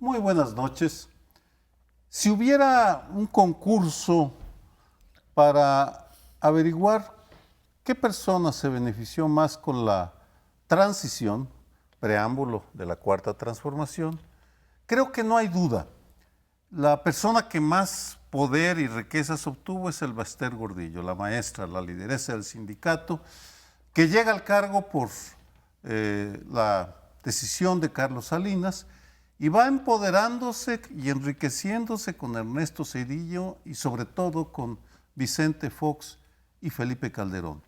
Muy buenas noches. Si hubiera un concurso para averiguar qué persona se benefició más con la transición, preámbulo de la Cuarta Transformación, creo que no hay duda. La persona que más poder y riquezas obtuvo es Elba Ester Gordillo, la maestra, la lideresa del sindicato, que llega al cargo por la decisión de Carlos Salinas y va empoderándose y enriqueciéndose con Ernesto Zedillo y sobre todo con Vicente Fox y Felipe Calderón.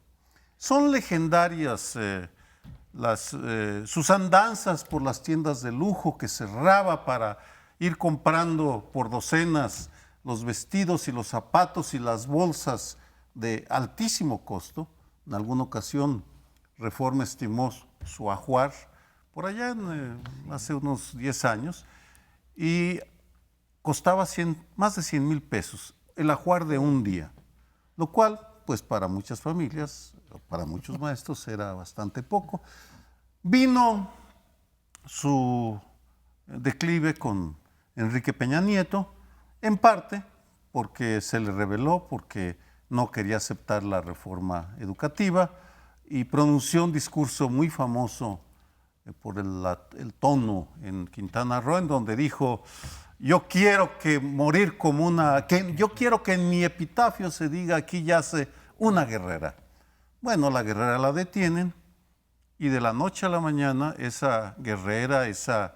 Son legendarias sus andanzas por las tiendas de lujo que cerraba para ir comprando por docenas los vestidos y los zapatos y las bolsas de altísimo costo. En alguna ocasión Reforma estimó su ajuar por allá hace unos 10 años y costaba más de 100,000 pesos el ajuar de un día, lo cual pues para muchas familias, para muchos maestros era bastante poco. Vino su declive con Enrique Peña Nieto, en parte porque se le rebeló, porque no quería aceptar la reforma educativa y pronunció un discurso muy famoso por el tono en Quintana Roo, en donde dijo: yo quiero yo quiero que en mi epitafio se diga aquí yace una guerrera. Bueno, la guerrera la detienen y de la noche a la mañana esa guerrera, esa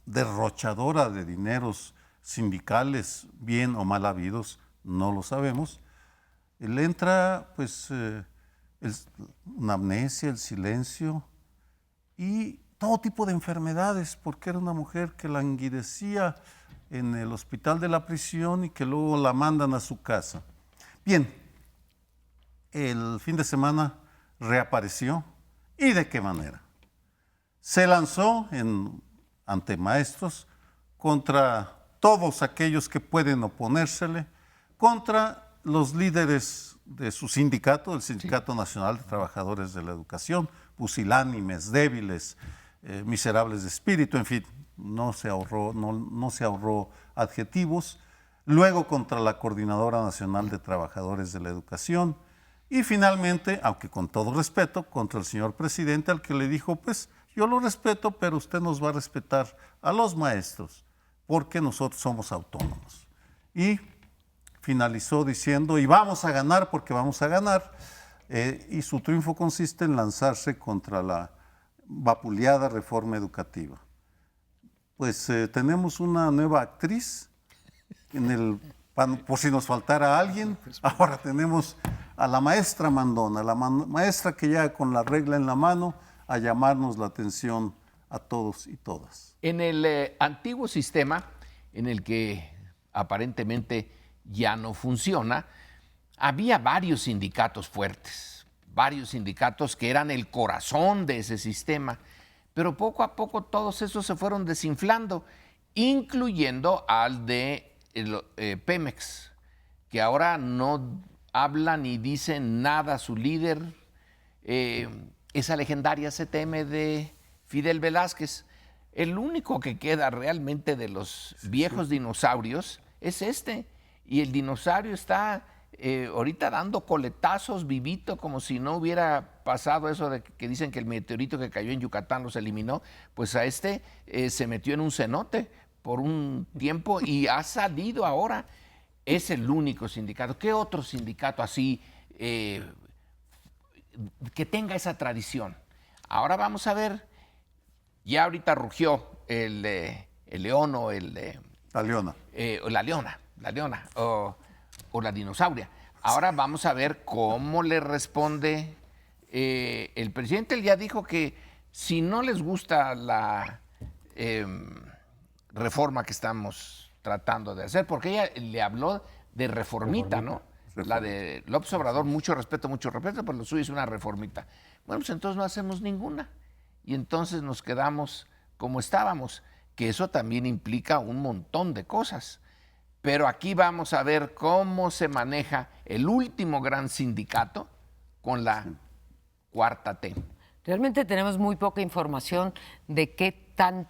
derrochadora de dineros sindicales, bien o mal habidos, no lo sabemos, le entra pues una amnesia, el silencio y todo tipo de enfermedades, porque era una mujer que languidecía en el hospital de la prisión y que luego la mandan a su casa. Bien, el fin de semana reapareció. ¿Y de qué manera? Se lanzó ante maestros contra todos aquellos que pueden oponérsele, contra los líderes de su sindicato, el Sindicato Nacional de Trabajadores de la Educación, pusilánimes, débiles, miserables de espíritu, en fin, no se ahorró adjetivos. Luego contra la Coordinadora Nacional de Trabajadores de la Educación y finalmente, aunque con todo respeto, contra el señor presidente, al que le dijo: pues yo lo respeto, pero usted nos va a respetar a los maestros, porque nosotros somos autónomos. Y finalizó diciendo: y vamos a ganar porque vamos a ganar. Y su triunfo consiste en lanzarse contra la vapuleada reforma educativa. Pues tenemos una nueva actriz por si nos faltara alguien. Ahora tenemos a la maestra mandona, la maestra que llega con la regla en la mano a llamarnos la atención a todos y todas. En el antiguo sistema, en el que aparentemente ya no funciona, había varios sindicatos fuertes, varios sindicatos que eran el corazón de ese sistema, pero poco a poco todos esos se fueron desinflando, incluyendo al de Pemex, que ahora no habla ni dice nada su líder, esa legendaria CTM de Fidel Velázquez. El único que queda realmente de los viejos dinosaurios es este, y el dinosaurio está ahorita dando coletazos vivito, como si no hubiera pasado eso de que dicen que el meteorito que cayó en Yucatán los eliminó. Pues a este se metió en un cenote por un tiempo y ha salido ahora. Es el único sindicato. ¿Qué otro sindicato así que tenga esa tradición? Ahora vamos a ver, ya ahorita rugió el león o la leona. La leona o la dinosauria. Ahora vamos a ver cómo le responde el presidente. Él ya dijo que si no les gusta la reforma que estamos tratando de hacer, porque ella le habló de reformita, ¿no? La de López Obrador, mucho respeto, pero lo suyo es una reformita. Bueno, pues entonces no hacemos ninguna. Y entonces nos quedamos como estábamos, que eso también implica un montón de cosas. Pero aquí vamos a ver cómo se maneja el último gran sindicato con la cuarta T. Realmente tenemos muy poca información de qué tan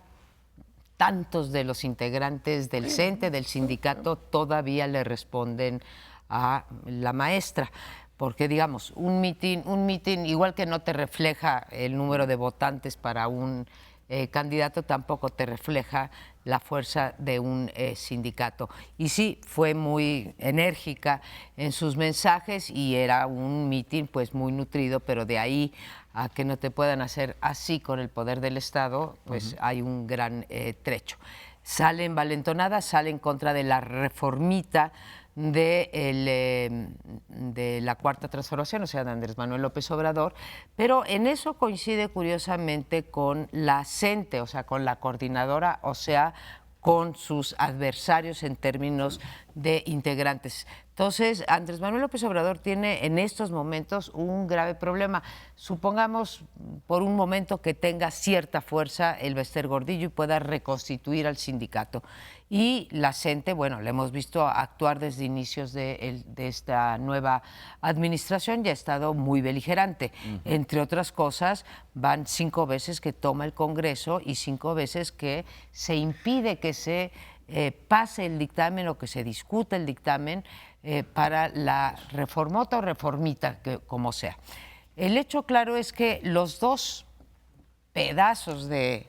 tantos de los integrantes del CENTE, del sindicato, todavía le responden a la maestra. Porque, digamos, un mitin, igual que no te refleja el número de votantes para un candidato, tampoco te refleja la fuerza de un sindicato. Y sí, fue muy enérgica en sus mensajes y era un mitin pues muy nutrido, pero de ahí a que no te puedan hacer así con el poder del Estado, pues hay un gran trecho. Sale envalentonada, sale en contra de la reformita de la Cuarta Transformación, o sea, de Andrés Manuel López Obrador, pero en eso coincide curiosamente con la CENTE, o sea, con la coordinadora, o sea, con sus adversarios en términos de integrantes. Entonces, Andrés Manuel López Obrador tiene en estos momentos un grave problema. Supongamos por un momento que tenga cierta fuerza el Bester Gordillo y pueda reconstituir al sindicato. Y la CENTE, bueno, le hemos visto actuar desde inicios de esta nueva administración, ya ha estado muy beligerante. Entre otras cosas, van 5 veces que toma el Congreso y 5 veces que se impide que se pase el dictamen o que se discuta el dictamen para la reformota o reformita, que, como sea. El hecho claro es que los dos pedazos de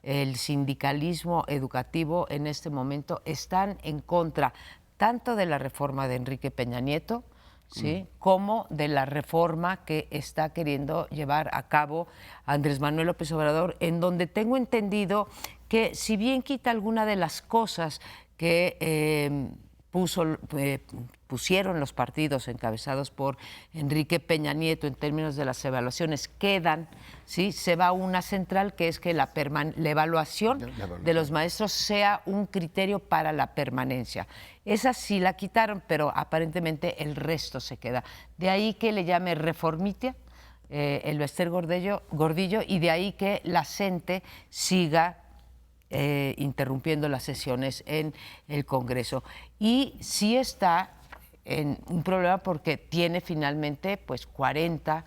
el sindicalismo educativo en este momento están en contra tanto de la reforma de Enrique Peña Nieto, ¿sí?, como de la reforma que está queriendo llevar a cabo Andrés Manuel López Obrador, en donde tengo entendido que si bien quita alguna de las cosas que pusieron los partidos encabezados por Enrique Peña Nieto en términos de las evaluaciones, quedan, ¿sí? Se va a una central que es que la evaluación de los maestros sea un criterio para la permanencia. Esa sí la quitaron, pero aparentemente el resto se queda. De ahí que le llame reformita el Bester Gordillo, y de ahí que la CENTE siga interrumpiendo las sesiones en el Congreso. Y sí está en un problema porque tiene finalmente pues 40,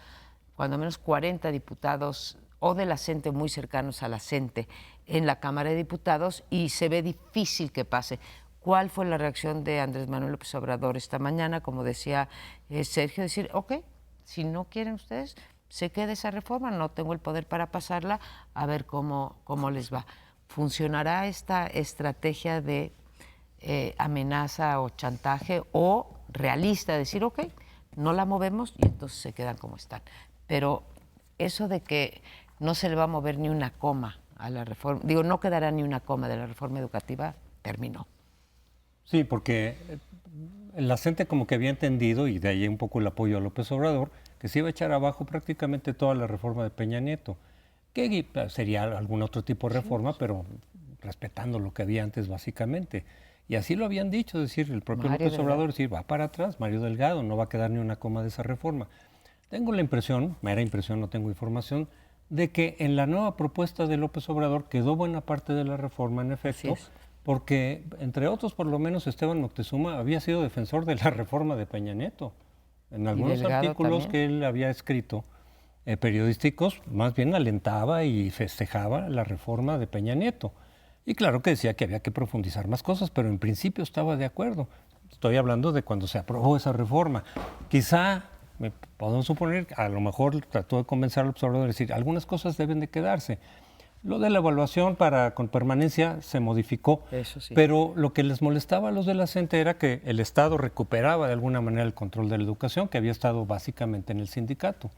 cuando menos 40 diputados o de la CENTE muy cercanos a la CENTE en la Cámara de Diputados, y se ve difícil que pase. ¿Cuál fue la reacción de Andrés Manuel López Obrador esta mañana? Como decía Sergio, decir, ok, si no quieren ustedes, se quede esa reforma, no tengo el poder para pasarla, a ver cómo les va. ¿Funcionará esta estrategia de amenaza o chantaje, o realista, decir, ok, no la movemos y entonces se quedan como están? Pero eso de que no se le va a mover ni una coma a la reforma, digo, no quedará ni una coma de la reforma educativa, terminó. Sí, porque la gente como que había entendido, y de ahí un poco el apoyo a López Obrador, que se iba a echar abajo prácticamente toda la reforma de Peña Nieto, que sería algún otro tipo de reforma, pero respetando lo que había antes básicamente. Y así lo habían dicho, es decir, el propio López Obrador, decir, va para atrás, Mario Delgado, no va a quedar ni una coma de esa reforma. Tengo la impresión, mera impresión, no tengo información, de que en la nueva propuesta de López Obrador quedó buena parte de la reforma, en efecto, porque, entre otros, por lo menos Esteban Moctezuma había sido defensor de la reforma de Peña Nieto. En algunos artículos que él había escrito, periodísticos, más bien alentaba y festejaba la reforma de Peña Nieto. Y claro que decía que había que profundizar más cosas, pero en principio estaba de acuerdo. Estoy hablando de cuando se aprobó esa reforma. Quizá, podemos suponer, a lo mejor trató de convencer al observador de decir, algunas cosas deben de quedarse. Lo de la evaluación con permanencia se modificó, eso sí, pero lo que les molestaba a los de la CENTE era que el Estado recuperaba de alguna manera el control de la educación, que había estado básicamente en el sindicato.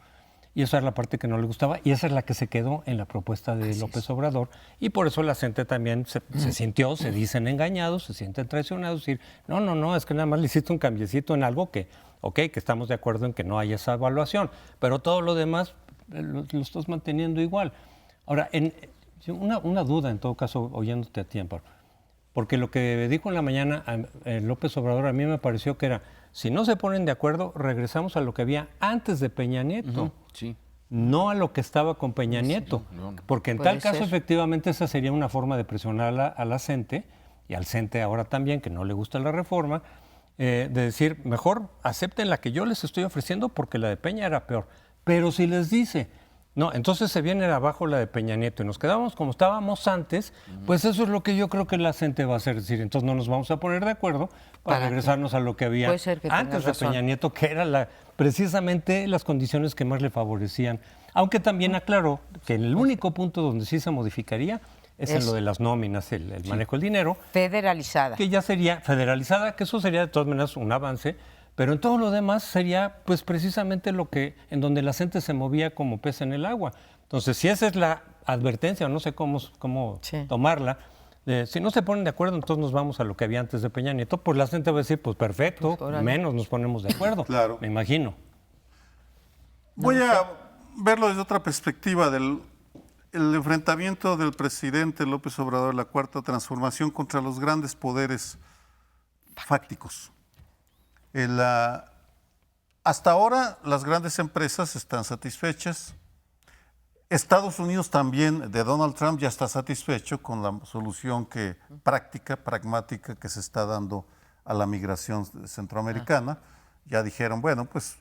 Y esa es la parte que no le gustaba, y esa es la que se quedó en la propuesta de López Obrador, y por eso la gente también se sintió, se dicen engañados, se sienten traicionados, decir, no, es que nada más le hiciste un cambiecito en algo que, ok, que estamos de acuerdo en que no haya esa evaluación, pero todo lo demás lo estás manteniendo igual. Ahora, una duda en todo caso, oyéndote a ti, Amparo, porque lo que dijo en la mañana López Obrador a mí me pareció que era, si no se ponen de acuerdo, regresamos a lo que había antes de Peña Nieto, sí, no a lo que estaba con Peña Nieto, porque en tal caso efectivamente esa sería una forma de presionar a la CENTE, y al CENTE ahora también, que no le gusta la reforma, de decir, mejor acepten la que yo les estoy ofreciendo porque la de Peña era peor. Pero si les dice, No, entonces se viene abajo la de Peña Nieto y nos quedamos como estábamos antes, pues eso es lo que yo creo que la gente va a hacer, es decir, entonces no nos vamos a poner de acuerdo para regresarnos a lo que había Puede ser que antes tengas de razón. Peña Nieto, que era precisamente las condiciones que más le favorecían. Aunque también aclaró que el único punto donde sí se modificaría es en lo de las nóminas, el manejo del dinero, Federalizada. que ya sería federalizada, que eso sería de todas maneras un avance, pero en todo lo demás sería pues precisamente lo que, en donde la gente se movía como pez en el agua. Entonces, si esa es la advertencia, o no sé cómo Sí. tomarla, si no se ponen de acuerdo, entonces nos vamos a lo que había antes de Peña Nieto, pues la gente va a decir, pues perfecto, Pues, órale. menos nos ponemos de acuerdo, Claro. me imagino. Voy a verlo desde otra perspectiva el enfrentamiento del presidente López Obrador, la Cuarta Transformación contra los grandes poderes fácticos. Hasta ahora las grandes empresas están satisfechas. Estados Unidos también, de Donald Trump, ya está satisfecho con la solución pragmática que se está dando a la migración centroamericana. Ya dijeron, bueno, pues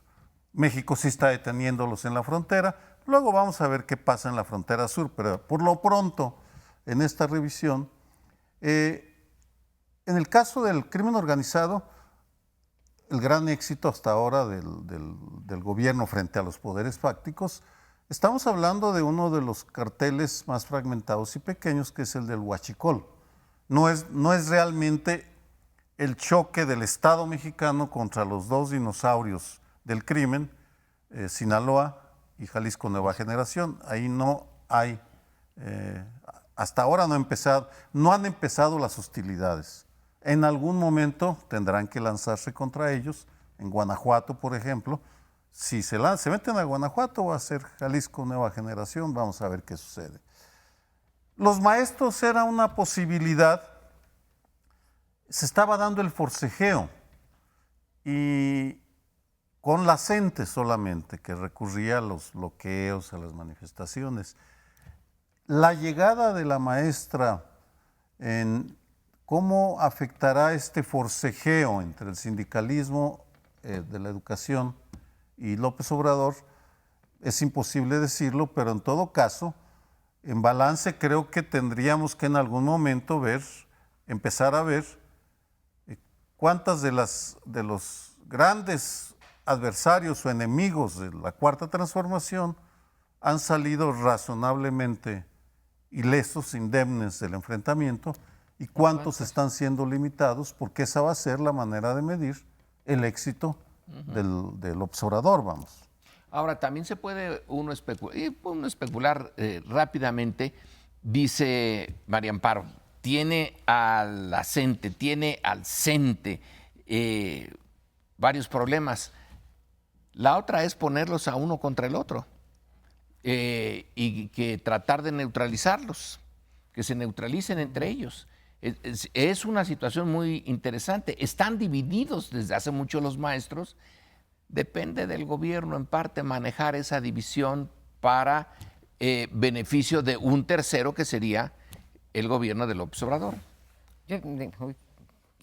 México sí está deteniéndolos en la frontera, luego vamos a ver qué pasa en la frontera sur, pero por lo pronto, en esta revisión, en el caso del crimen organizado, el gran éxito hasta ahora del gobierno frente a los poderes fácticos, estamos hablando de uno de los carteles más fragmentados y pequeños, que es el del huachicol. No es realmente el choque del Estado mexicano contra los dos dinosaurios del crimen, Sinaloa y Jalisco Nueva Generación. Ahí no hay, hasta ahora no han empezado las hostilidades. En algún momento tendrán que lanzarse contra ellos. En Guanajuato, por ejemplo, si se meten a Guanajuato, va a ser Jalisco Nueva Generación, vamos a ver qué sucede. Los maestros era una posibilidad, se estaba dando el forcejeo, y con la gente solamente, que recurría a los bloqueos, a las manifestaciones. La llegada de la maestra en ¿cómo afectará este forcejeo entre el sindicalismo de la educación y López Obrador? Es imposible decirlo, pero en todo caso, en balance creo que tendríamos que en algún momento empezar a ver cuántas de los grandes adversarios o enemigos de la Cuarta Transformación han salido razonablemente ilesos, indemnes del enfrentamiento, y cuántos están siendo limitados, porque esa va a ser la manera de medir el éxito del observador, vamos. Ahora, también se puede uno especular rápidamente. Dice María Amparo, tiene a la CENTE, tiene al CENTE varios problemas. La otra es ponerlos a uno contra el otro y que tratar de neutralizarlos, que se neutralicen entre ellos. Es una situación muy interesante. Están divididos desde hace mucho los maestros. Depende del gobierno, en parte, manejar esa división para beneficio de un tercero, que sería el gobierno de López Obrador.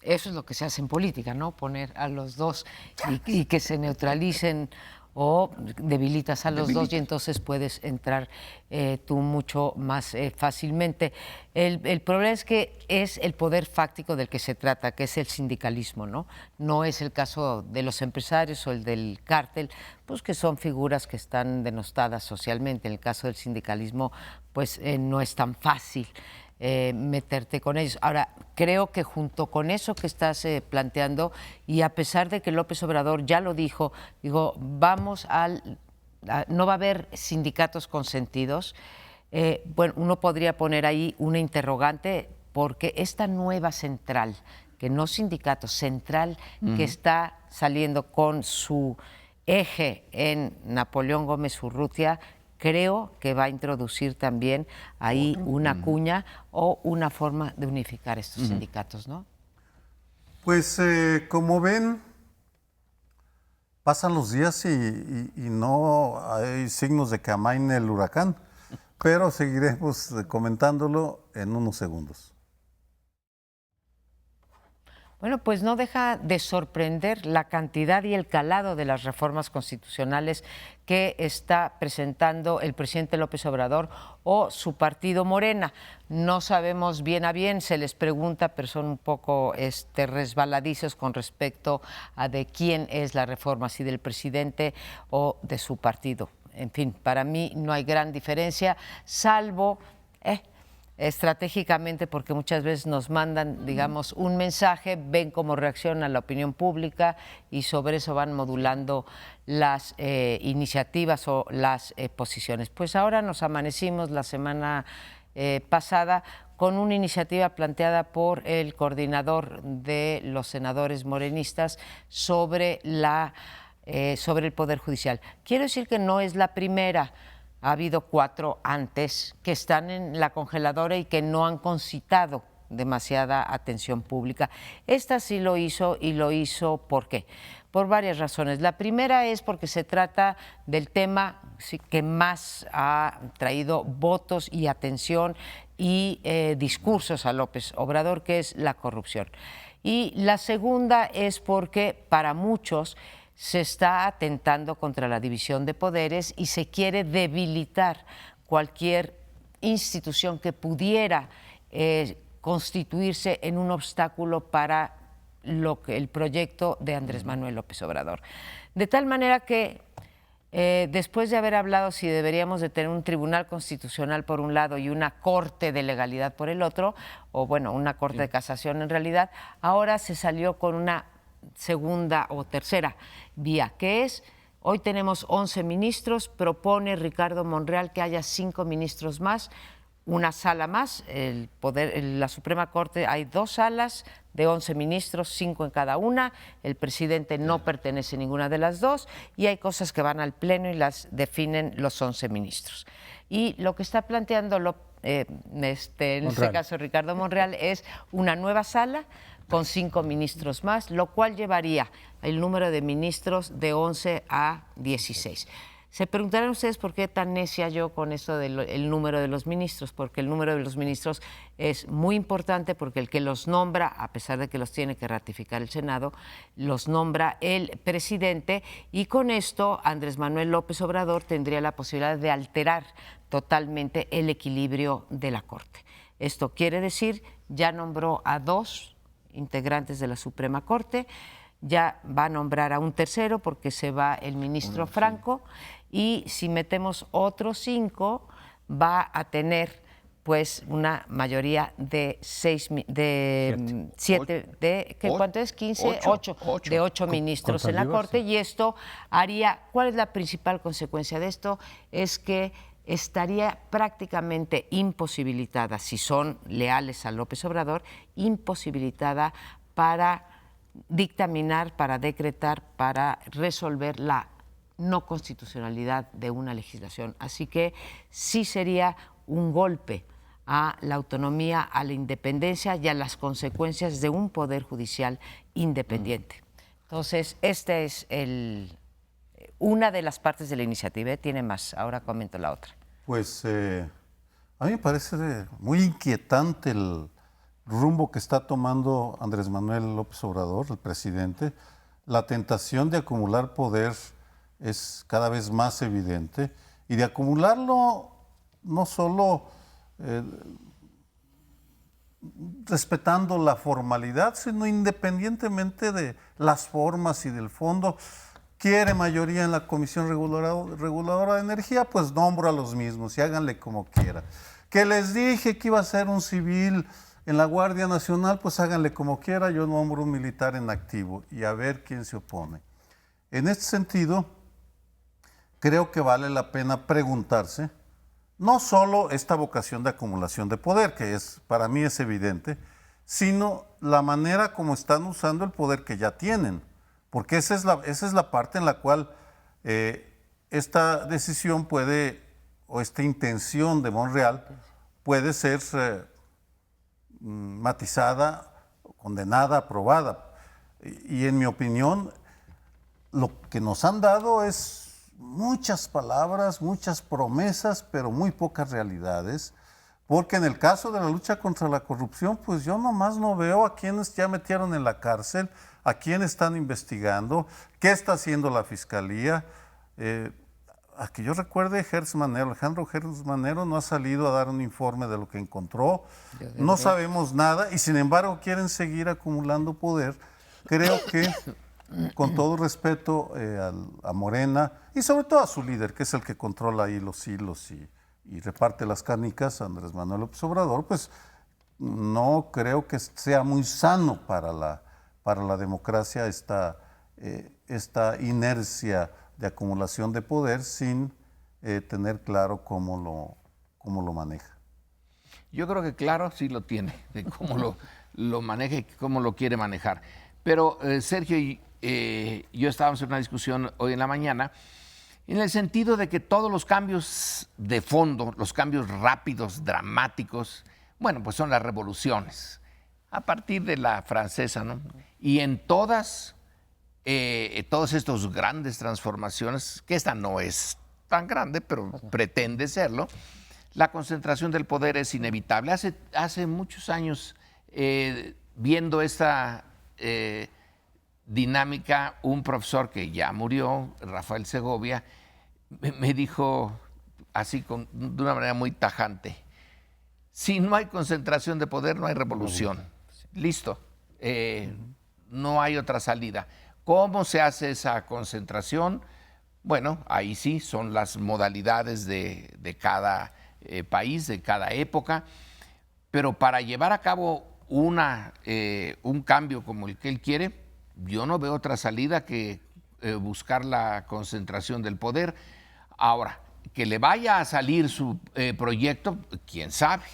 Eso es lo que se hace en política, ¿no? Poner a los dos y que se neutralicen, o debilitas a los dos y entonces puedes entrar tú mucho más fácilmente. El problema es que es el poder fáctico del que se trata, que es el sindicalismo, ¿no? No es el caso de los empresarios o el del cártel, pues que son figuras que están denostadas socialmente. En el caso del sindicalismo, pues no es tan fácil meterte con ellos. Ahora, creo que junto con eso que estás planteando, y a pesar de que López Obrador ya lo dijo, no va a haber sindicatos consentidos, bueno, uno podría poner ahí una interrogante, porque esta nueva central, que no sindicato, central, que está saliendo con su eje en Napoleón Gómez Urrutia, creo que va a introducir también ahí una cuña o una forma de unificar estos sindicatos, ¿no? Pues como ven, pasan los días y no hay signos de que amaine el huracán, pero seguiremos comentándolo en unos segundos. Bueno, pues no deja de sorprender la cantidad y el calado de las reformas constitucionales que está presentando el presidente López Obrador o su partido Morena. No sabemos bien a bien, se les pregunta, pero son un poco resbaladizos con respecto a de quién es la reforma, si del presidente o de su partido. En fin, para mí no hay gran diferencia, salvo estratégicamente, porque muchas veces nos mandan, digamos, un mensaje, ven cómo reacciona la opinión pública y sobre eso van modulando las iniciativas o las posiciones. Pues ahora nos amanecimos la semana pasada con una iniciativa planteada por el coordinador de los senadores morenistas sobre el Poder Judicial. Quiero decir que no es la primera. Ha habido 4 antes que están en la congeladora y que no han concitado demasiada atención pública. Esta sí lo hizo, y lo hizo ¿por qué? Por varias razones. La primera es porque se trata del tema que más ha traído votos y atención y discursos a López Obrador, que es la corrupción. Y la segunda es porque para muchos se está atentando contra la división de poderes y se quiere debilitar cualquier institución que pudiera constituirse en un obstáculo para el proyecto de Andrés Manuel López Obrador. De tal manera que después de haber hablado si deberíamos de tener un tribunal constitucional por un lado y una corte de legalidad por el otro, o bueno, una corte de casación en realidad, ahora se salió con una segunda o tercera vía, que es, hoy tenemos 11 ministros, propone Ricardo Monreal que haya 5 ministros más, una sala más, la Suprema Corte hay 2 salas de 11 ministros, 5 en cada una, el presidente no pertenece a ninguna de las 2 y hay cosas que van al Pleno y las definen los 11 ministros. Y lo que está planteando en este caso Ricardo Monreal es una nueva sala con 5 ministros más, lo cual llevaría el número de ministros de 11 a 16. Se preguntarán ustedes por qué tan necia yo con eso del número de los ministros, porque el número de los ministros es muy importante, porque el que los nombra, a pesar de que los tiene que ratificar el Senado, los nombra el presidente, y con esto Andrés Manuel López Obrador tendría la posibilidad de alterar totalmente el equilibrio de la Corte. Esto quiere decir, ya nombró a 2 integrantes de la Suprema Corte, ya va a nombrar a un tercero porque se va el ministro Franco, y si metemos otros 5 va a tener pues una mayoría de 7, ¿cuánto es? 15, 8 de 8 ministros en la Corte, y esto haría, ¿cuál es la principal consecuencia de esto? Es que estaría prácticamente imposibilitada, si son leales a López Obrador, imposibilitada para dictaminar, para decretar, para resolver la no constitucionalidad de una legislación. Así que sí sería un golpe a la autonomía, a la independencia y a las consecuencias de un poder judicial independiente. Entonces, esta es una de las partes de la iniciativa. Tiene más, ahora comento la otra. Pues a mí me parece muy inquietante el rumbo que está tomando Andrés Manuel López Obrador, el presidente. La tentación de acumular poder es cada vez más evidente, y de acumularlo no solo respetando la formalidad, sino independientemente de las formas y del fondo. Quiere mayoría en la Comisión Reguladora de Energía, pues nombro a los mismos y háganle como quiera. Que les dije que iba a ser un civil en la Guardia Nacional, pues háganle como quiera, yo nombro un militar en activo y a ver quién se opone. En este sentido, creo que vale la pena preguntarse, no solo esta vocación de acumulación de poder, que para mí es evidente, sino la manera como están usando el poder que ya tienen. Porque esa es la parte en la cual esta decisión puede, o esta intención de Monreal, puede ser matizada, condenada, aprobada. Y en mi opinión, lo que nos han dado es muchas palabras, muchas promesas, pero muy pocas realidades, Porque en el caso de la lucha contra la corrupción, pues yo nomás no veo a quienes ya metieron en la cárcel, a quienes están investigando, qué está haciendo la fiscalía. A que yo recuerde, Alejandro Gertz Manero no ha salido a dar un informe de lo que encontró. No sabemos nada y sin embargo quieren seguir acumulando poder. Creo que, con todo respeto a Morena y sobre todo a su líder, que es el que controla ahí los hilos y reparte las canicas, Andrés Manuel López Obrador, pues no creo que sea muy sano para la democracia esta inercia de acumulación de poder sin tener claro cómo lo maneja. Yo creo que claro sí lo tiene, de cómo lo maneja y cómo lo quiere manejar. Pero Sergio y yo estábamos en una discusión hoy en la mañana en el sentido de que todos los cambios de fondo, los cambios rápidos, dramáticos, bueno, pues son las revoluciones, a partir de la francesa, ¿no? Y en todas estas grandes transformaciones, que esta no es tan grande, pero pretende serlo, la concentración del poder es inevitable. Hace muchos años, viendo esta dinámica, un profesor que ya murió, Rafael Segovia, me dijo así de una manera muy tajante: si no hay concentración de poder, no hay revolución. Listo. No hay otra salida. ¿Cómo se hace esa concentración? Bueno, ahí sí son las modalidades de cada país, de cada época, pero para llevar a cabo un cambio como el que él quiere, yo no veo otra salida que buscar la concentración del poder. Ahora, que le vaya a salir su proyecto, quién sabe,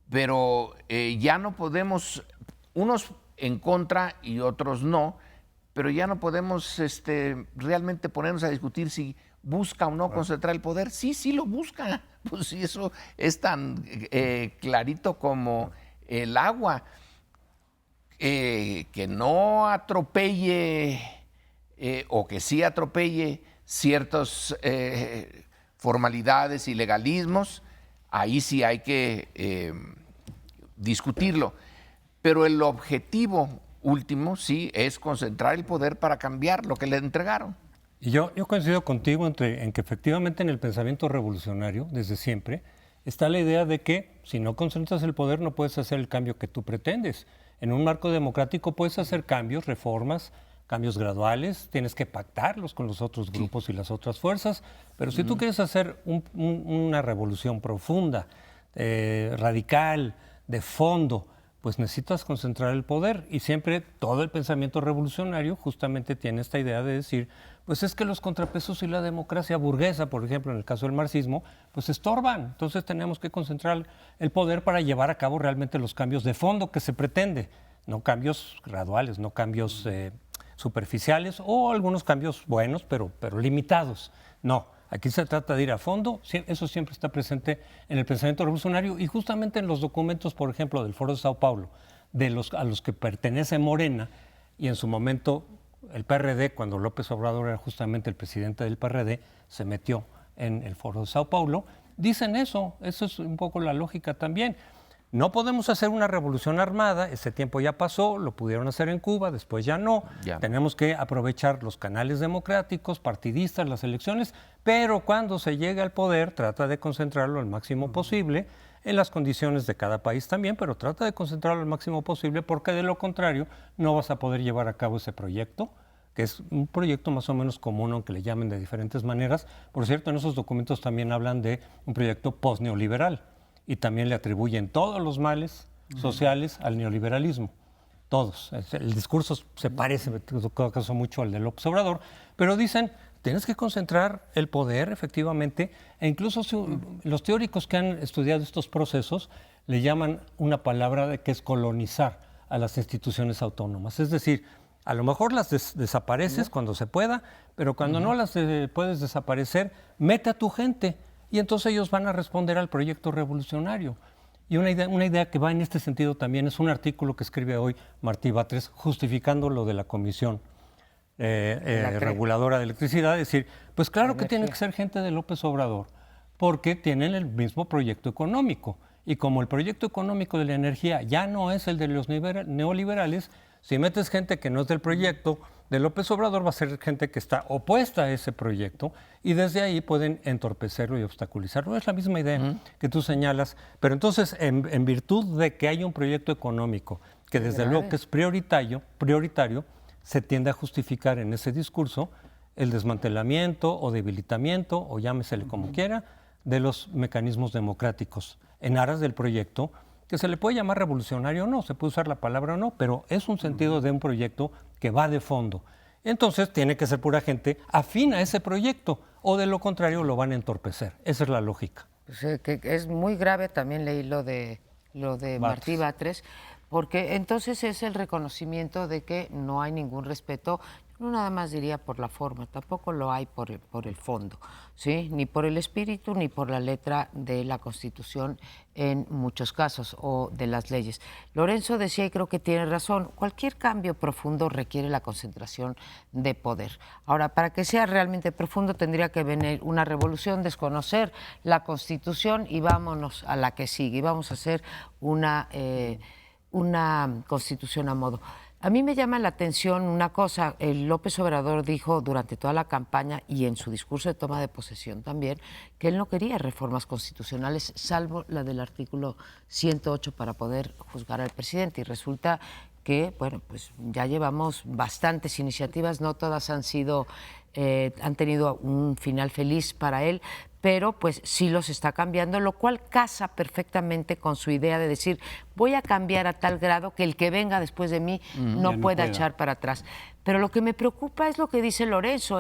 pero ya no podemos, unos en contra y otros no, pero ya no podemos realmente ponernos a discutir si busca o no concentrar el poder. Sí lo busca, pues sí, eso es tan clarito como el agua. Que no atropelle o que sí atropelle ciertas formalidades y legalismos, ahí sí hay que discutirlo. Pero el objetivo último sí es concentrar el poder para cambiar lo que le entregaron. Y yo coincido contigo en que efectivamente en el pensamiento revolucionario, desde siempre, está la idea de que si no concentras el poder no puedes hacer el cambio que tú pretendes. En un marco democrático puedes hacer cambios, reformas, cambios graduales, tienes que pactarlos con los otros grupos y las otras fuerzas, pero si tú quieres hacer una revolución profunda, radical, de fondo, pues necesitas concentrar el poder. Y siempre todo el pensamiento revolucionario justamente tiene esta idea de decir, pues es que los contrapesos y la democracia burguesa, por ejemplo, en el caso del marxismo, pues estorban. Entonces tenemos que concentrar el poder para llevar a cabo realmente los cambios de fondo que se pretende, no cambios graduales, no cambios superficiales o algunos cambios buenos, pero limitados. No, aquí se trata de ir a fondo, eso siempre está presente en el pensamiento revolucionario y justamente en los documentos, por ejemplo, del Foro de Sao Paulo, a los que pertenece Morena y en su momento el PRD, cuando López Obrador era justamente el presidente del PRD, se metió en el Foro de Sao Paulo, dicen eso es un poco la lógica también. No podemos hacer una revolución armada, ese tiempo ya pasó, lo pudieron hacer en Cuba, después ya no. Ya. Tenemos que aprovechar los canales democráticos, partidistas, las elecciones, pero cuando se llegue al poder trata de concentrarlo al máximo posible, en las condiciones de cada país también, pero trata de concentrarlo al máximo posible porque de lo contrario no vas a poder llevar a cabo ese proyecto, que es un proyecto más o menos común, aunque le llamen de diferentes maneras. Por cierto, en esos documentos también hablan de un proyecto post-neoliberal. Y también le atribuyen todos los males sociales al neoliberalismo. Todos. El discurso se parece, en todo caso, mucho al de López Obrador, pero dicen, tienes que concentrar el poder, efectivamente, e incluso los teóricos que han estudiado estos procesos le llaman una palabra que es colonizar a las instituciones autónomas. Es decir, a lo mejor las desapareces cuando se pueda, pero cuando no las puedes desaparecer, mete a tu gente. Y entonces ellos van a responder al proyecto revolucionario. Y una idea que va en este sentido también es un artículo que escribe hoy Martí Batres justificando lo de la Comisión Reguladora de Electricidad. Es decir, pues claro que tiene que ser gente de López Obrador porque tienen el mismo proyecto económico. Y como el proyecto económico de la energía ya no es el de los neoliberales, si metes gente que no es del proyecto de López Obrador, va a ser gente que está opuesta a ese proyecto y desde ahí pueden entorpecerlo y obstaculizarlo. Es la misma idea que tú señalas, pero entonces en virtud de que hay un proyecto económico que desde luego que es prioritario, se tiende a justificar en ese discurso el desmantelamiento o debilitamiento, o llámesele como quiera, de los mecanismos democráticos en aras del proyecto, que se le puede llamar revolucionario o no, se puede usar la palabra o no, pero es un sentido de un proyecto que va de fondo. Entonces tiene que ser pura gente afín a ese proyecto, o de lo contrario lo van a entorpecer. Esa es la lógica. Pues, que es muy grave, también leí lo de Martí Batres, porque entonces es el reconocimiento de que no hay ningún respeto. No nada más diría por la forma, tampoco lo hay por el fondo, ¿sí? Ni por el espíritu ni por la letra de la Constitución en muchos casos o de las leyes. Lorenzo decía, y creo que tiene razón, cualquier cambio profundo requiere la concentración de poder. Ahora, para que sea realmente profundo tendría que venir una revolución, desconocer la Constitución y vámonos a la que sigue. Y vamos a hacer una Constitución a modo. A mí me llama la atención una cosa, el López Obrador dijo durante toda la campaña y en su discurso de toma de posesión también, que él no quería reformas constitucionales, salvo la del artículo 108 para poder juzgar al presidente. Y resulta que, bueno, pues ya llevamos bastantes iniciativas, no todas han tenido un final feliz para él, pero pues sí los está cambiando, lo cual casa perfectamente con su idea de decir, voy a cambiar a tal grado que el que venga después de mí no pueda echar para atrás. Pero lo que me preocupa es lo que dice Lorenzo,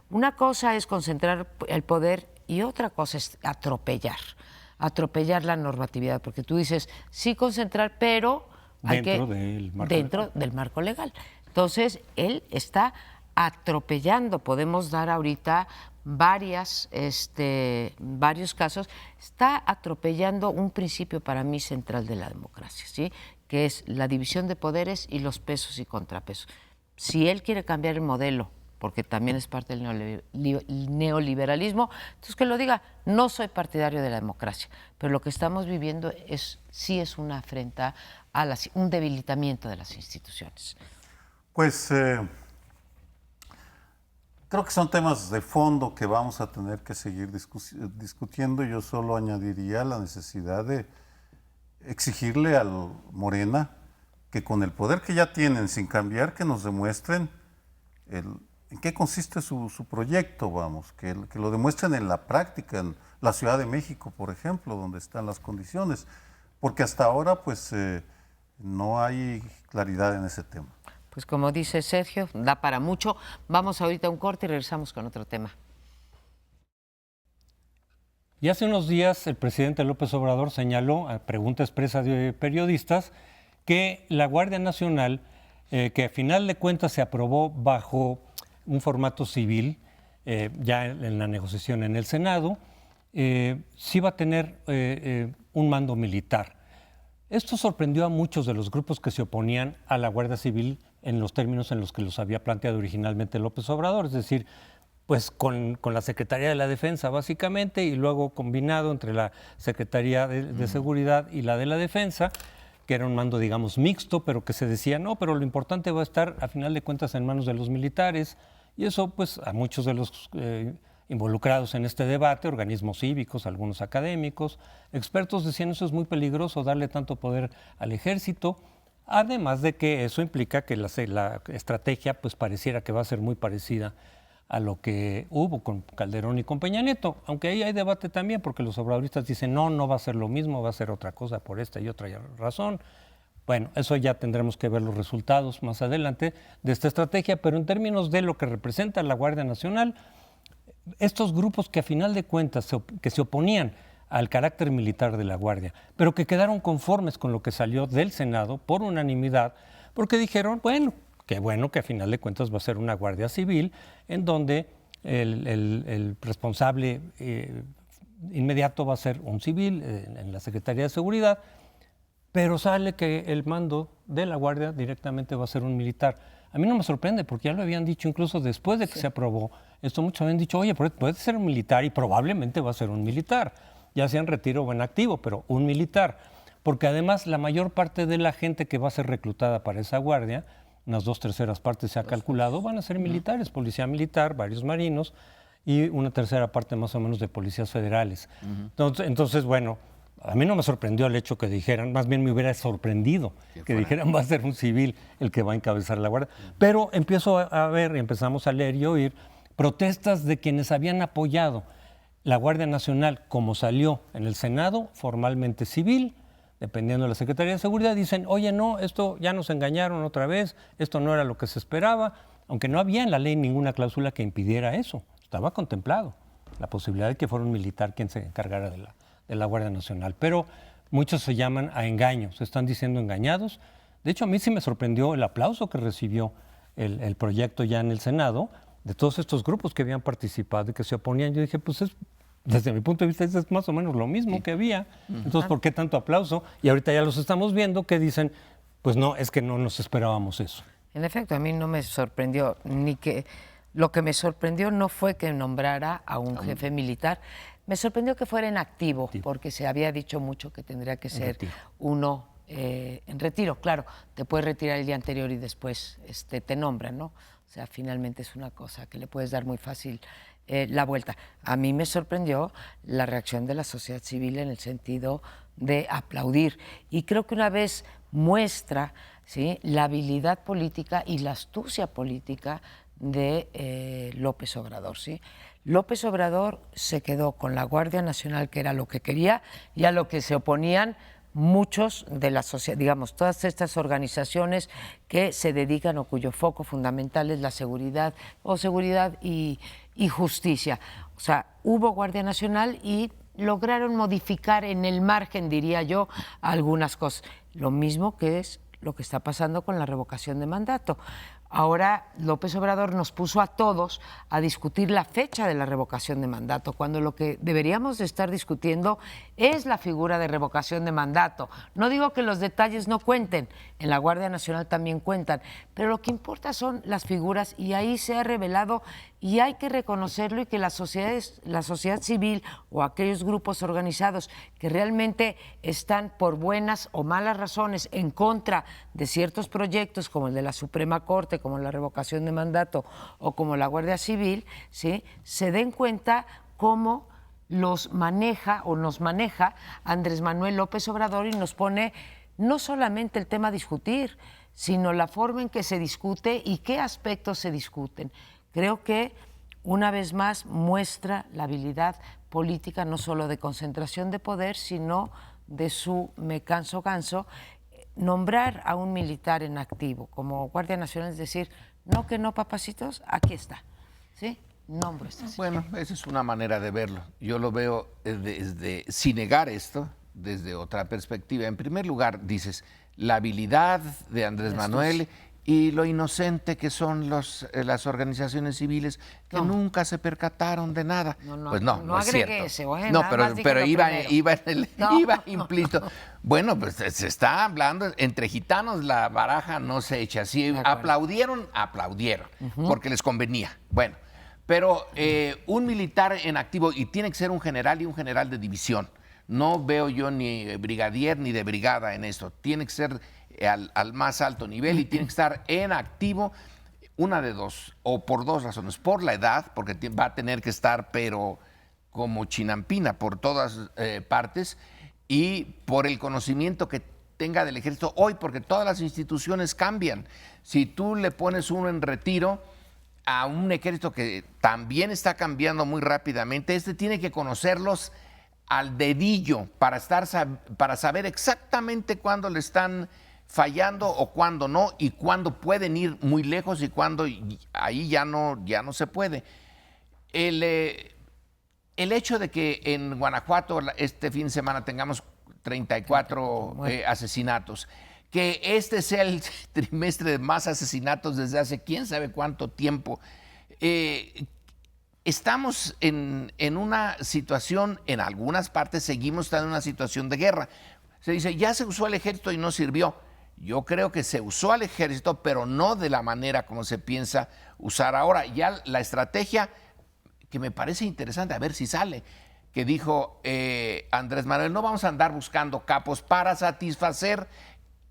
una cosa es concentrar el poder y otra cosa es atropellar la normatividad, porque tú dices, sí concentrar, pero dentro del marco legal. Entonces, él está atropellando, podemos dar ahorita varios casos, está atropellando un principio para mí central de la democracia, ¿sí? Que es la división de poderes y los pesos y contrapesos. Si él quiere cambiar el modelo, porque también es parte del neoliberalismo, entonces que lo diga, no soy partidario de la democracia, pero lo que estamos viviendo sí es una afrenta a un debilitamiento de las instituciones. Pues creo que son temas de fondo que vamos a tener que seguir discutiendo. Yo solo añadiría la necesidad de exigirle al Morena que con el poder que ya tienen, sin cambiar, que nos demuestren en qué consiste su proyecto, que lo demuestren en la práctica, en la Ciudad de México, por ejemplo, donde están las condiciones, porque hasta ahora pues no hay claridad en ese tema. Pues como dice Sergio, da para mucho. Vamos ahorita a un corte y regresamos con otro tema. Y hace unos días el presidente López Obrador señaló, a pregunta expresa de periodistas, que la Guardia Nacional, que a final de cuentas se aprobó bajo un formato civil, ya en la negociación en el Senado, sí va a tener un mando militar. Esto sorprendió a muchos de los grupos que se oponían a la Guardia Civil en los términos en los que los había planteado originalmente López Obrador, es decir, pues con la Secretaría de la Defensa básicamente y luego combinado entre la Secretaría de Seguridad y la de la Defensa, que era un mando, digamos, mixto, pero que se decía, no, pero lo importante va a estar, a final de cuentas, en manos de los militares. Y eso, pues, a muchos de los involucrados en este debate, organismos cívicos, algunos académicos, expertos decían, eso es muy peligroso, darle tanto poder al ejército, además de que eso implica que la estrategia, pues, pareciera que va a ser muy parecida a lo que hubo con Calderón y con Peña Nieto, aunque ahí hay debate también, porque los obradoristas dicen, no va a ser lo mismo, va a ser otra cosa por esta y otra razón. Bueno, eso ya tendremos que ver los resultados más adelante de esta estrategia, pero en términos de lo que representa la Guardia Nacional, estos grupos que a final de cuentas que se oponían al carácter militar de la Guardia, pero que quedaron conformes con lo que salió del Senado por unanimidad, porque dijeron, bueno, qué bueno que a final de cuentas va a ser una Guardia Civil en donde el responsable inmediato va a ser un civil en la Secretaría de Seguridad, pero sale que el mando de la Guardia directamente va a ser un militar. A mí no me sorprende porque ya lo habían dicho incluso después de que se aprobó. Esto muchos habían dicho, oye, puede ser un militar y probablemente va a ser un militar. ya sea en retiro o en activo, pero un militar. Porque además la mayor parte de la gente que va a ser reclutada para esa guardia, unas 2/3 partes se ha calculado, van a ser militares, policía militar, varios marinos y una 1/3 parte más o menos de policías federales. Entonces, bueno, a mí no me sorprendió el hecho que dijeran, más bien me hubiera sorprendido que dijeran va a ser un civil el que va a encabezar la guardia. Pero empiezo a ver, empezamos a leer y oír protestas de quienes habían apoyado la Guardia Nacional como salió en el Senado, formalmente civil, dependiendo de la Secretaría de Seguridad, dicen, oye, no, esto ya nos engañaron otra vez, esto no era lo que se esperaba, aunque no había en la ley ninguna cláusula que impidiera eso, estaba contemplado la posibilidad de que fuera un militar quien se encargara de la Guardia Nacional. Pero muchos se llaman a engaños, se están diciendo engañados. De hecho, a mí sí me sorprendió el aplauso que recibió el proyecto ya en el Senado de todos estos grupos que habían participado y que se oponían. Yo dije, pues desde mi punto de vista es más o menos lo mismo que había. Entonces, ¿por qué tanto aplauso? Y ahorita ya los estamos viendo que dicen, pues no, es que no nos esperábamos eso. En efecto, a mí no me sorprendió, lo que me sorprendió no fue que nombrara a un jefe militar, me sorprendió que fuera en activo, porque se había dicho mucho que tendría que ser uno en retiro. Claro, te puedes retirar el día anterior y después te nombran, ¿no? O sea, finalmente es una cosa que le puedes dar muy fácil la vuelta. A mí me sorprendió la reacción de la sociedad civil en el sentido de aplaudir. Y creo que una vez muestra, ¿sí?, la habilidad política y la astucia política de López Obrador, ¿sí? López Obrador se quedó con la Guardia Nacional, que era lo que quería, y a lo que se oponían muchos de la sociedad, digamos, todas estas organizaciones que se dedican o cuyo foco fundamental es la seguridad y justicia. O sea, hubo Guardia Nacional y lograron modificar en el margen, diría yo, algunas cosas. Lo mismo que es lo que está pasando con la revocación de mandato. Ahora López Obrador nos puso a todos a discutir la fecha de la revocación de mandato, cuando lo que deberíamos de estar discutiendo es la figura de revocación de mandato. No digo que los detalles no cuenten, en la Guardia Nacional también cuentan, pero lo que importa son las figuras y ahí se ha revelado y hay que reconocerlo y que la sociedad civil o aquellos grupos organizados que realmente están por buenas o malas razones en contra de ciertos proyectos como el de la Suprema Corte, como la revocación de mandato o como la Guardia Civil, ¿sí?, se den cuenta cómo los maneja o nos maneja Andrés Manuel López Obrador y nos pone no solamente el tema a discutir, sino la forma en que se discute y qué aspectos se discuten. Creo que una vez más muestra la habilidad política no solo de concentración de poder, sino de su me canso ganso. Nombrar a un militar en activo como Guardia Nacional es decir, no que no, papacitos, aquí está, ¿sí? Nombro esta. Bueno, esa es una manera de verlo. Yo lo veo sin negar esto, desde otra perspectiva. En primer lugar, dices, la habilidad de Andrés Manuel y lo inocente que son las organizaciones civiles que nunca se percataron de nada. Pues no es cierto. Ese, bueno, no, pero iba implícito. Bueno, pues se está hablando, entre gitanos la baraja no se echa. Si aplaudieron, porque les convenía. Bueno, pero un militar en activo, y tiene que ser un general y un general de división. No veo yo ni brigadier ni de brigada en esto. Tiene que ser al más alto nivel y tiene que estar en activo, una de dos, o por dos razones. Por la edad, porque va a tener que estar, pero como chinampina, por todas partes, y por el conocimiento que tenga del ejército hoy, porque todas las instituciones cambian. Si tú le pones uno en retiro a un ejército que también está cambiando muy rápidamente, tiene que conocerlos al dedillo para saber exactamente cuándo le están fallando o cuándo no, y cuándo pueden ir muy lejos y cuándo ahí ya no se puede. El hecho de que en Guanajuato este fin de semana tengamos 34 asesinatos, que este sea el trimestre de más asesinatos desde hace quién sabe cuánto tiempo, estamos en una situación, en algunas partes seguimos estando en una situación de guerra. Se dice, ya se usó el ejército y no sirvió. Yo creo que se usó al ejército, pero no de la manera como se piensa usar ahora. Ya la estrategia, que me parece interesante, a ver si sale, que dijo Andrés Manuel, no vamos a andar buscando capos para satisfacer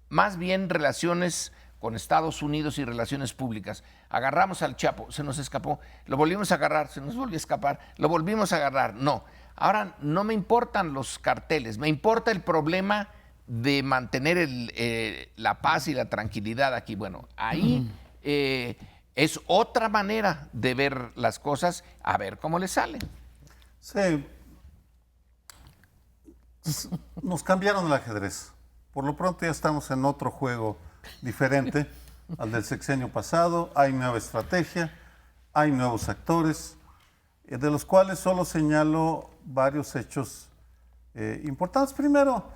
más bien relaciones con Estados Unidos y relaciones públicas. Agarramos al Chapo, se nos escapó, lo volvimos a agarrar, se nos volvió a escapar, lo volvimos a agarrar. No, ahora no me importan los carteles, me importa el problema de mantener la paz y la tranquilidad aquí. Bueno, ahí es otra manera de ver las cosas, a ver cómo le sale. Sí. Nos cambiaron el ajedrez. Por lo pronto ya estamos en otro juego diferente al del sexenio pasado. Hay nueva estrategia, hay nuevos actores, de los cuales solo señalo varios hechos importantes. Primero,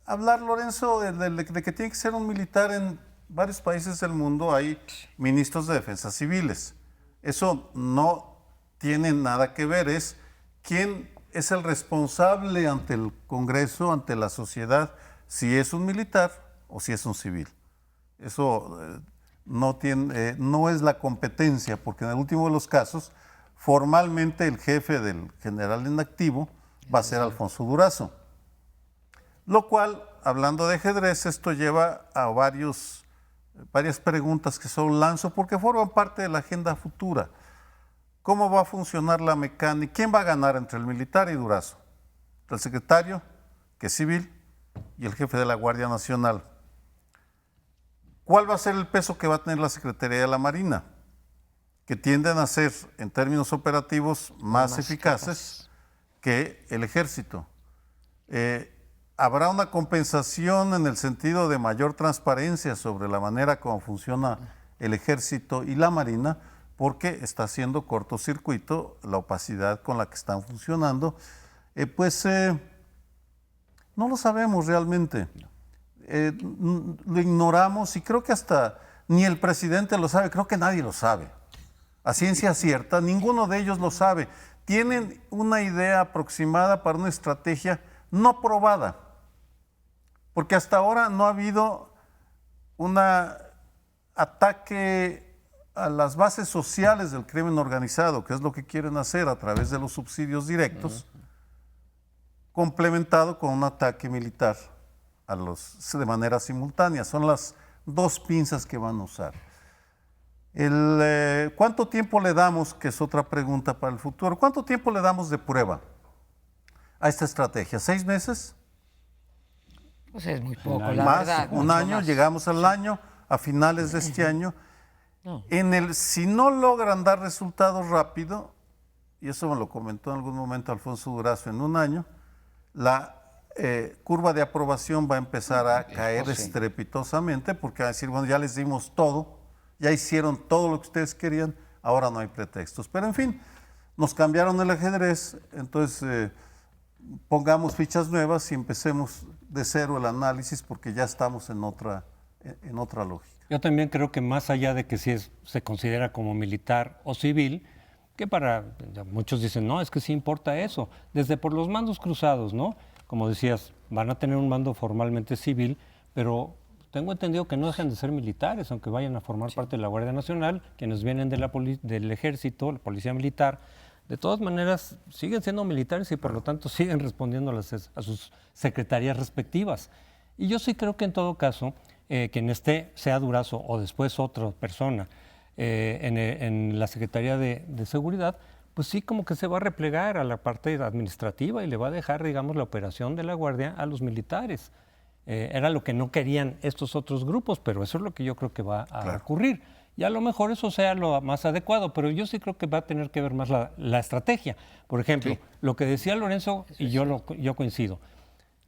hablar, Lorenzo, de que tiene que ser un militar. En varios países del mundo hay ministros de defensa civiles. Eso no tiene nada que ver, es quién es el responsable ante el Congreso, ante la sociedad, si es un militar o si es un civil. Eso no es la competencia, porque en el último de los casos, formalmente el jefe del general en activo va a ser Alfonso Durazo. Lo cual, hablando de ajedrez, esto lleva a varias preguntas que solo lanzo porque forman parte de la agenda futura. ¿Cómo va a funcionar la mecánica? ¿Quién va a ganar entre el militar y Durazo? El secretario, que es civil, y el jefe de la Guardia Nacional. ¿Cuál va a ser el peso que va a tener la Secretaría de la Marina? Que tienden a ser, en términos operativos, más eficaces que el Ejército. Habrá una compensación en el sentido de mayor transparencia sobre la manera como funciona el Ejército y la Marina, porque está haciendo cortocircuito la opacidad con la que están funcionando. No lo sabemos realmente. Lo ignoramos y creo que hasta ni el presidente lo sabe, creo que nadie lo sabe. A ciencia cierta, ninguno de ellos lo sabe. Tienen una idea aproximada para una estrategia no probada, porque hasta ahora no ha habido un ataque a las bases sociales del crimen organizado, que es lo que quieren hacer a través de los subsidios directos, complementado con un ataque militar de manera simultánea. Son las dos pinzas que van a usar. ¿Cuánto tiempo le damos, que es otra pregunta para el futuro, cuánto tiempo le damos de prueba a esta estrategia? ¿6 meses? Pues es muy poco, la Más, verdad. un año, llegamos al año, a finales de este año. Si no logran dar resultados rápido, y eso me lo comentó en algún momento Alfonso Durazo, en un año, la curva de aprobación va a empezar a caer estrepitosamente, porque va a decir, bueno, ya les dimos todo, ya hicieron todo lo que ustedes querían, ahora no hay pretextos. Pero en fin, nos cambiaron el ajedrez, entonces pongamos fichas nuevas y empecemos de cero el análisis, porque ya estamos en otra lógica. Yo también creo que más allá de que si se considera como militar o civil, que muchos dicen, no, es que sí importa eso, desde por los mandos cruzados, ¿no? Como decías, van a tener un mando formalmente civil, pero tengo entendido que no dejan de ser militares, aunque vayan a formar parte de la Guardia Nacional, quienes vienen del Ejército, la Policía Militar. De todas maneras, siguen siendo militares y por lo tanto siguen respondiendo a sus secretarías respectivas. Y yo sí creo que en todo caso, quien esté, sea Durazo o después otra persona en la Secretaría de Seguridad, pues sí como que se va a replegar a la parte administrativa y le va a dejar, digamos, la operación de la Guardia a los militares. Era lo que no querían estos otros grupos, pero eso es lo que yo creo que va a ocurrir. Y a lo mejor eso sea lo más adecuado, pero yo sí creo que va a tener que ver más la estrategia. Por ejemplo, lo que decía Lorenzo, y yo coincido,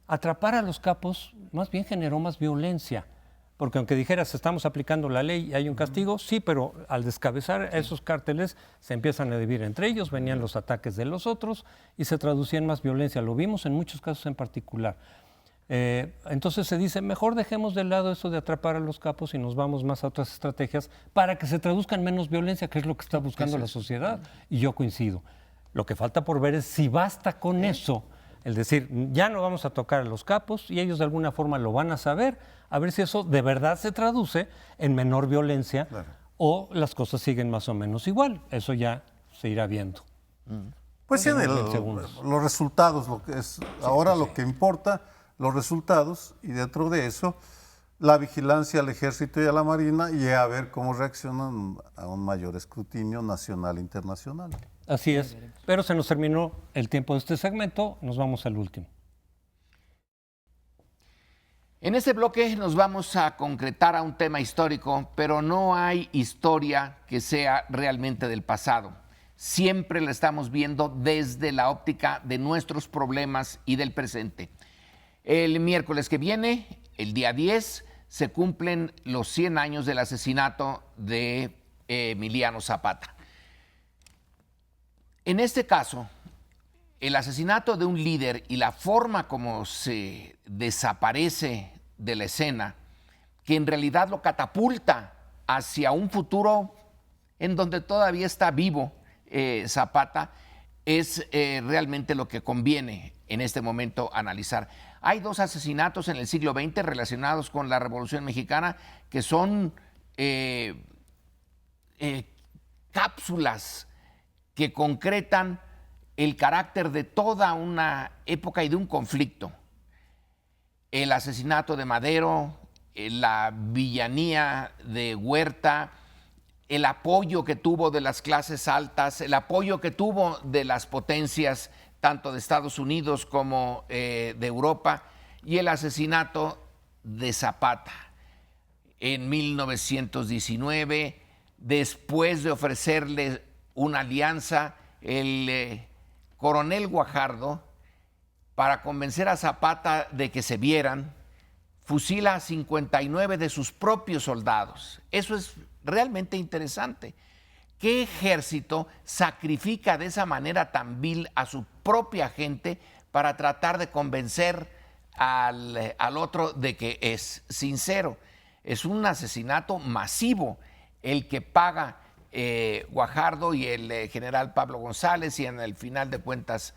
atrapar a los capos más bien generó más violencia. Porque aunque dijeras, estamos aplicando la ley y hay un castigo, sí, pero al descabezar esos cárteles se empiezan a dividir entre ellos, venían los ataques de los otros y se traducía en más violencia. Lo vimos en muchos casos en particular. Entonces se dice, mejor dejemos de lado eso de atrapar a los capos y nos vamos más a otras estrategias para que se traduzca en menos violencia, que es lo que está buscando la sociedad. Y yo coincido. Lo que falta por ver es si basta con eso, el decir, ya no vamos a tocar a los capos y ellos de alguna forma lo van a saber, a ver si eso de verdad se traduce en menor violencia o las cosas siguen más o menos igual. Eso ya se irá viendo. Pues sí, en segundos. los resultados, lo que es ahora lo que importa, los resultados, y dentro de eso, la vigilancia al ejército y a la marina, y a ver cómo reaccionan a un mayor escrutinio nacional e internacional. Así es. Pero se nos terminó el tiempo de este segmento, nos vamos al último. En este bloque nos vamos a concretar a un tema histórico, pero no hay historia que sea realmente del pasado. Siempre la estamos viendo desde la óptica de nuestros problemas y del presente. El miércoles que viene, el día 10, se cumplen los 100 años del asesinato de Emiliano Zapata. En este caso, el asesinato de un líder y la forma como se desaparece de la escena, que en realidad lo catapulta hacia un futuro en donde todavía está vivo Zapata, es realmente lo que conviene en este momento analizar. Hay dos asesinatos en el siglo XX relacionados con la Revolución Mexicana que son cápsulas que concretan el carácter de toda una época y de un conflicto. El asesinato de Madero, la villanía de Huerta, el apoyo que tuvo de las clases altas, el apoyo que tuvo de las potencias, tanto de Estados Unidos como de Europa, y el asesinato de Zapata en 1919, después de ofrecerle una alianza, el coronel Guajardo, para convencer a Zapata de que se vieran, fusila a 59 de sus propios soldados. Eso es realmente interesante. ¿Qué ejército sacrifica de esa manera tan vil a su propia gente para tratar de convencer al otro de que es sincero? Es un asesinato masivo el que paga Guajardo y el general Pablo González y en el final de cuentas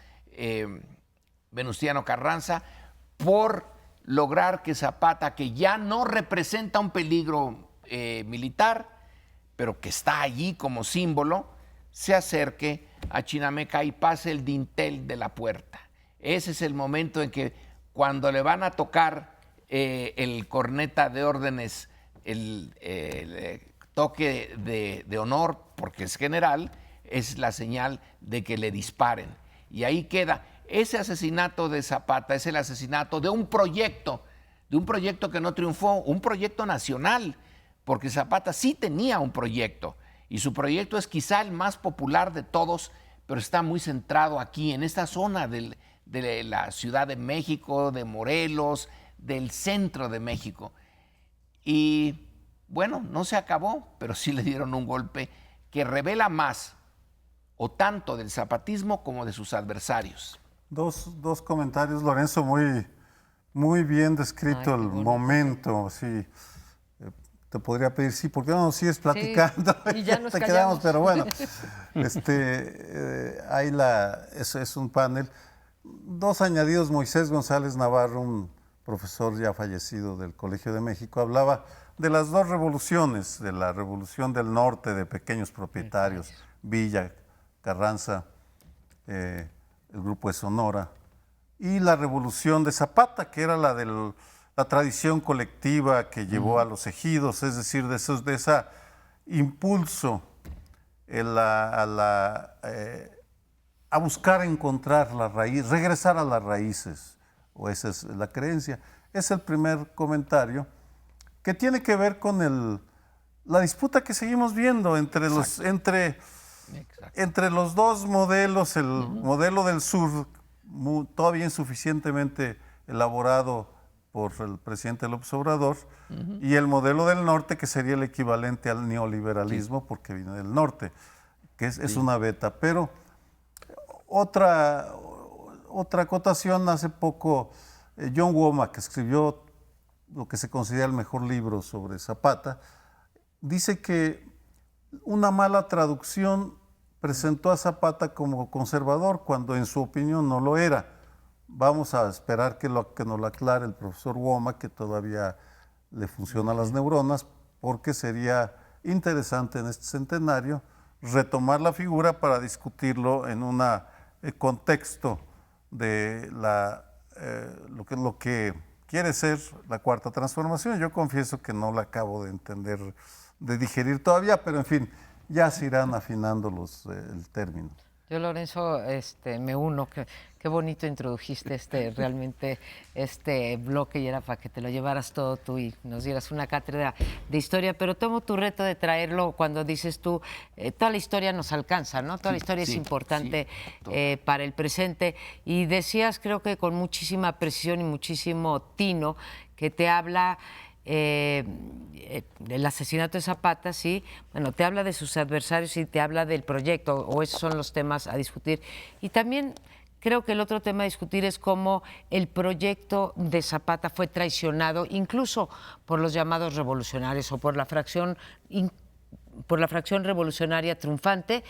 Venustiano Carranza por lograr que Zapata, que ya no representa un peligro militar, pero que está allí como símbolo, se acerque a Chinameca y pase el dintel de la puerta. Ese es el momento en que cuando le van a tocar el corneta de órdenes, el toque de honor, porque es general, es la señal de que le disparen. Y ahí queda. Ese asesinato de Zapata es el asesinato de un proyecto que no triunfó, un proyecto nacional, porque Zapata sí tenía un proyecto, y su proyecto es quizá el más popular de todos, pero está muy centrado aquí, en esta zona de la Ciudad de México, de Morelos, del centro de México. Y bueno, no se acabó, pero sí le dieron un golpe que revela más, o tanto del zapatismo como de sus adversarios. Dos comentarios, Lorenzo, muy bien descrito el momento, sí. Te podría pedir, sí, ¿por qué no nos sigues platicando? Sí, y ya nos te callamos. quedamos, pero bueno, es un panel. Dos añadidos, Moisés González Navarro, un profesor ya fallecido del Colegio de México, hablaba de las dos revoluciones, de la revolución del norte de pequeños propietarios, Villa, Carranza, el grupo de Sonora, y la revolución de Zapata, que era la de la tradición colectiva que llevó a los ejidos, es decir, de ese impulso a buscar encontrar la raíz, regresar a las raíces, o esa es la creencia. Es el primer comentario que tiene que ver con la disputa que seguimos viendo entre los dos modelos, el modelo del sur, todavía insuficientemente elaborado por el presidente López Obrador, y el modelo del norte, que sería el equivalente al neoliberalismo, porque viene del norte, que es una beta. Pero otra acotación, hace poco John Womack, que escribió lo que se considera el mejor libro sobre Zapata, dice que una mala traducción presentó a Zapata como conservador cuando en su opinión no lo era. Vamos a esperar que nos lo aclare el profesor Womack, que todavía le funcionan las neuronas, porque sería interesante en este centenario retomar la figura para discutirlo en una contexto de lo que quiere ser la Cuarta Transformación. Yo confieso que no la acabo de entender, de digerir todavía, pero en fin, ya se irán afinando el término. Yo, Lorenzo, me uno. Qué bonito introdujiste realmente este bloque, y era para que te lo llevaras todo tú y nos dieras una cátedra de historia, pero tomo tu reto de traerlo cuando dices tú, toda la historia nos alcanza, ¿no? Toda la historia es importante para el presente. Y decías, creo que con muchísima precisión y muchísimo tino, que te habla el asesinato de Zapata, sí, bueno, te habla de sus adversarios y te habla del proyecto, o esos son los temas a discutir. Y también creo que el otro tema a discutir es cómo el proyecto de Zapata fue traicionado, incluso por los llamados revolucionarios o por la fracción revolucionaria triunfante.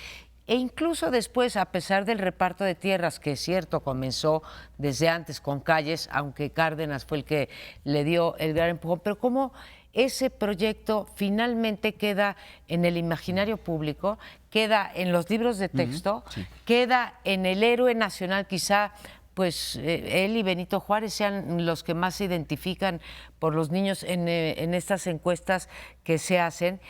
E incluso después, a pesar del reparto de tierras, que es cierto, comenzó desde antes con Calles, aunque Cárdenas fue el que le dio el gran empujón, pero cómo ese proyecto finalmente queda en el imaginario público, queda en los libros de texto, queda en el héroe nacional, quizá pues él y Benito Juárez sean los que más se identifican por los niños en estas encuestas que se hacen,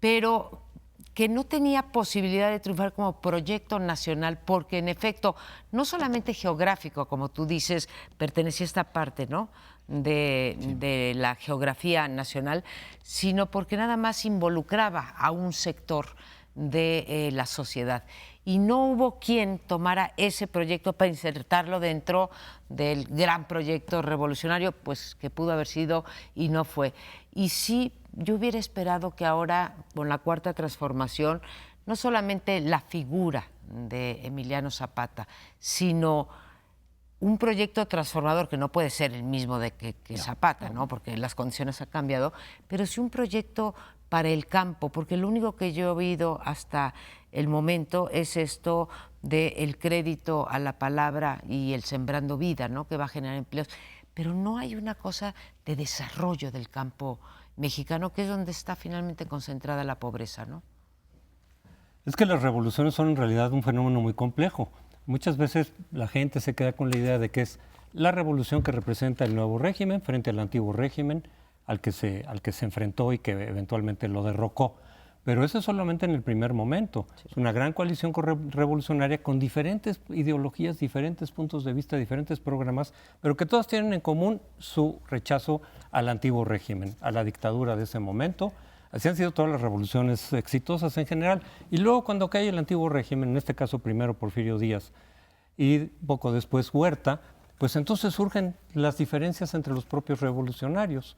pero que no tenía posibilidad de triunfar como proyecto nacional, porque en efecto, no solamente geográfico, como tú dices, pertenecía a esta parte, ¿no?, de la geografía nacional, sino porque nada más involucraba a un sector de la sociedad. Y no hubo quien tomara ese proyecto para insertarlo dentro del gran proyecto revolucionario, pues que pudo haber sido y no fue. Y sí, yo hubiera esperado que ahora, con la Cuarta Transformación, no solamente la figura de Emiliano Zapata, sino un proyecto transformador que no puede ser el mismo que Zapata, ¿no?, porque las condiciones han cambiado, pero sí un proyecto para el campo, porque lo único que yo he oído hasta el momento es esto del crédito a la palabra y el sembrando vida, ¿no?, que va a generar empleos, pero no hay una cosa de desarrollo del campo mexicano, que es donde está finalmente concentrada la pobreza, ¿no? Es que las revoluciones son en realidad un fenómeno muy complejo. Muchas veces la gente se queda con la idea de que es la revolución que representa el nuevo régimen frente al antiguo régimen al que se enfrentó y que eventualmente lo derrocó. Pero eso es solamente en el primer momento. Sí. Es una gran coalición revolucionaria con diferentes ideologías, diferentes puntos de vista, diferentes programas, pero que todas tienen en común su rechazo al antiguo régimen, a la dictadura de ese momento. Así han sido todas las revoluciones exitosas en general. Y luego cuando cae el antiguo régimen, en este caso primero Porfirio Díaz y poco después Huerta, pues entonces surgen las diferencias entre los propios revolucionarios.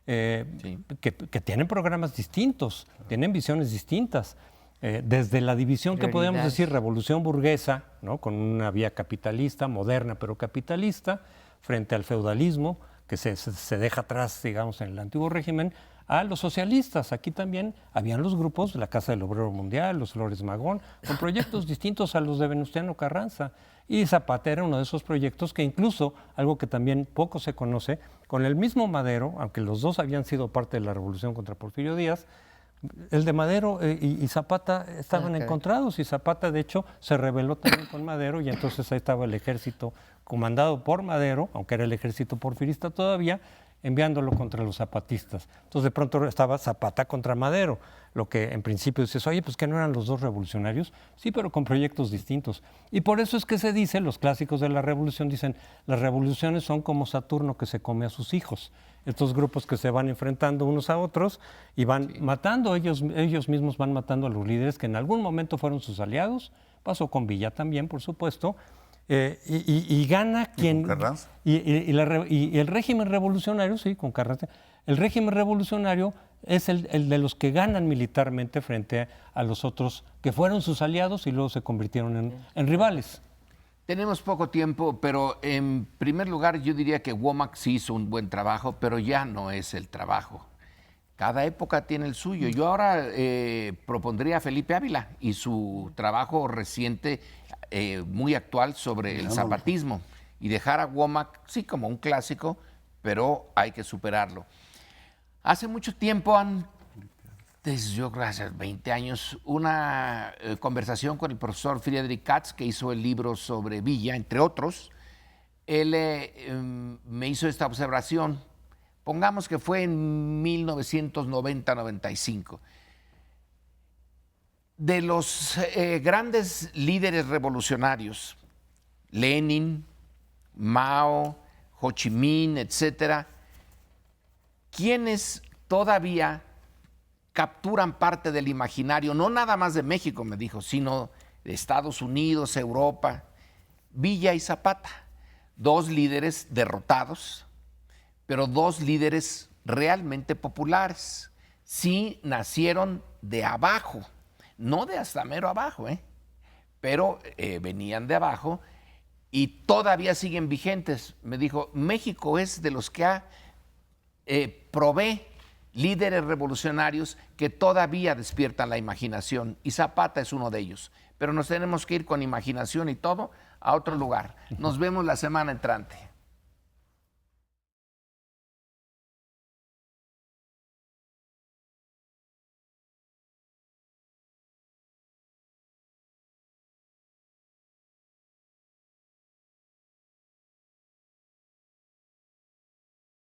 Que tienen programas distintos, tienen visiones distintas. Desde la división que podemos decir revolución burguesa, ¿no?, con una vía capitalista, moderna pero capitalista, frente al feudalismo, que se deja atrás, digamos, en el antiguo régimen, a los socialistas. Aquí también habían los grupos, la Casa del Obrero Mundial, los Flores Magón, con proyectos distintos a los de Venustiano Carranza. Y Zapata era uno de esos proyectos que incluso, algo que también poco se conoce, con el mismo Madero, aunque los dos habían sido parte de la revolución contra Porfirio Díaz, el de Madero y Zapata estaban encontrados, y Zapata de hecho se rebeló también con Madero, y entonces ahí estaba el ejército comandado por Madero, aunque era el ejército porfirista todavía, enviándolo contra los zapatistas. Entonces de pronto estaba Zapata contra Madero, lo que en principio dices, oye, pues que no eran los dos revolucionarios, sí, pero con proyectos distintos. Y por eso es que se dice, los clásicos de la revolución dicen, las revoluciones son como Saturno que se come a sus hijos. Estos grupos que se van enfrentando unos a otros y van matando, ellos mismos van matando a los líderes que en algún momento fueron sus aliados, pasó con Villa también, por supuesto, y gana quien... ¿Con Carranza? Y el régimen revolucionario, sí, con Carranza, el régimen revolucionario es el de los que ganan militarmente frente a los otros que fueron sus aliados y luego se convirtieron en rivales. Tenemos poco tiempo, pero en primer lugar yo diría que Womack sí hizo un buen trabajo, pero ya no es el trabajo. Cada época tiene el suyo. Yo ahora propondría a Felipe Ávila y su trabajo reciente, muy actual, sobre el zapatismo, y dejar a Womack, sí, como un clásico, pero hay que superarlo. Hace mucho tiempo Desde yo, gracias, 20 años, una conversación con el profesor Friedrich Katz, que hizo el libro sobre Villa, entre otros. Él me hizo esta observación, pongamos que fue en 1990-95. De los grandes líderes revolucionarios, Lenin, Mao, Ho Chi Minh, etcétera, quienes todavía capturan parte del imaginario, no nada más de México, me dijo, sino de Estados Unidos, Europa, Villa y Zapata, dos líderes derrotados, pero dos líderes realmente populares. Sí nacieron de abajo, no de hasta mero abajo, pero venían de abajo y todavía siguen vigentes. Me dijo, México es de los que provee líderes revolucionarios que todavía despiertan la imaginación, y Zapata es uno de ellos. Pero nos tenemos que ir con imaginación y todo a otro lugar. Nos vemos la semana entrante.